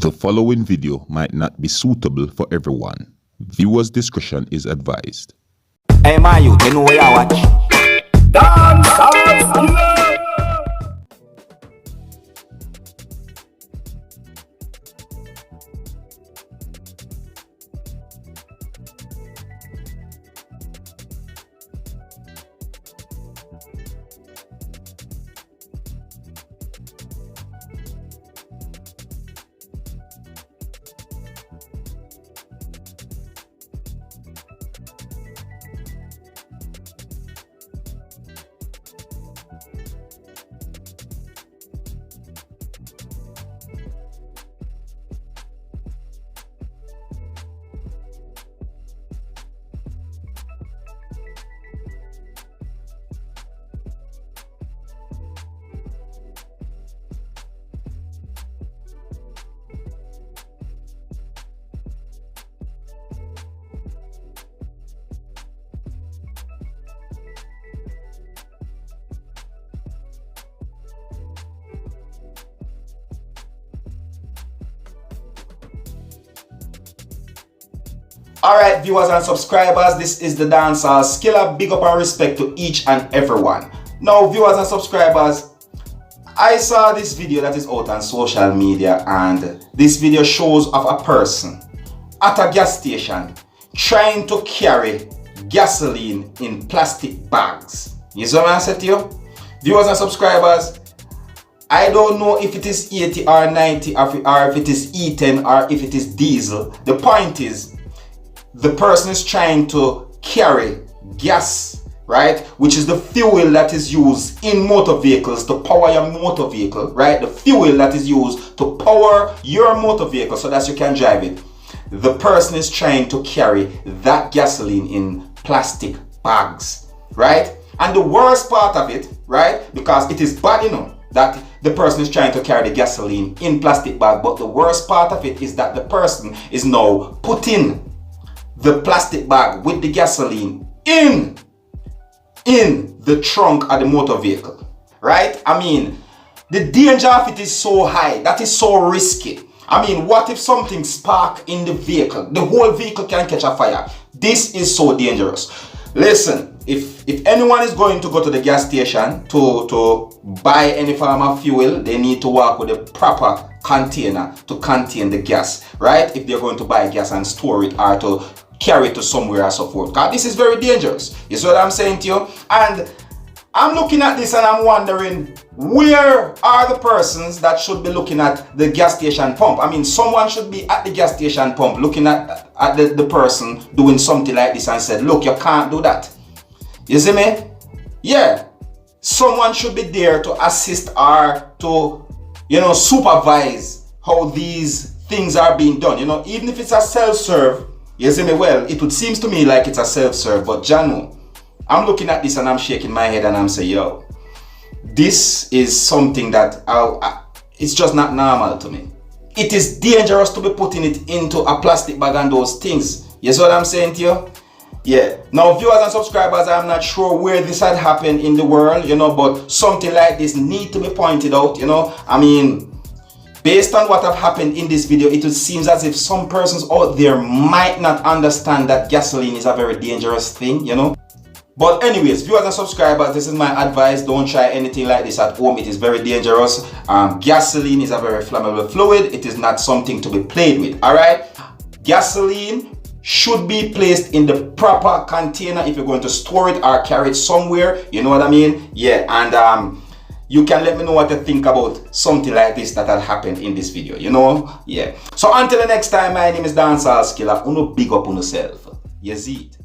The following video might not be suitable for everyone. Viewers' discretion is advised. Hey man, you know where you watch? Dancehall. Alright, viewers and subscribers, this is the Dancehall. Skilla, big up and respect to each and everyone. Now, viewers and subscribers, I saw this video that is out on social media, and this video shows of a person at a gas station trying to carry gasoline in plastic bags. You see what I said to you? Viewers and subscribers, I don't know if it is 80 or 90 or if it is E10 or if it is diesel. The point is, the person is trying to carry gas, right, which is the fuel that is used in motor vehicles to power your motor vehicle, right? The fuel that is used to power your motor vehicle so that you can drive it. The person is trying to carry that gasoline in plastic bags, right? And the worst part of it, right, because it is bad, you know, that the person is trying to carry the gasoline in plastic bag, but the worst part of it is that the person is now putting the plastic bag with the gasoline in the trunk of the motor vehicle, right? I mean, the danger of it is so high, that is so risky. I mean, what if something spark in the vehicle? The whole vehicle can catch a fire. This is so dangerous. Listen, if anyone is going to go to the gas station to buy any form of fuel, they need to work with a proper container to contain the gas, right? If they're going to buy gas and store it or to carry it to somewhere or so forth. Because this is very dangerous. You see what I'm saying to you? And I'm looking at this and I'm wondering, where are the persons that should be looking at the gas station pump? I mean, someone should be at the gas station pump looking at the person doing something like this and said, look, you can't do that. You see me? Yeah. Someone should be there to assist or to, supervise how these things are being done. Even if it's a self-serve, you see me? Well, it would seem to me like it's a self-serve, but Janu, I'm looking at this and I'm shaking my head and I'm saying, yo, this is something that it's just not normal to me. It is dangerous to be putting it into a plastic bag and those things. You see what I'm saying to you? Yeah. Now, viewers and subscribers, I'm not sure where this had happened in the world, but something like this need to be pointed out, I mean, based on what have happened in this video, it seems as if some persons out there might not understand that gasoline is a very dangerous thing, But anyways, viewers and subscribers, this is my advice. Don't try anything like this at home. It is very dangerous. Gasoline is a very flammable fluid. It is not something to be played with, all right? Gasoline should be placed in the proper container if you're going to store it or carry it somewhere. You know what I mean? Yeah, and you can let me know what you think about something like this that had happened in this video, Yeah. So until the next time, my name is Dancehall Skilla. Uno big up on yourself. You see it.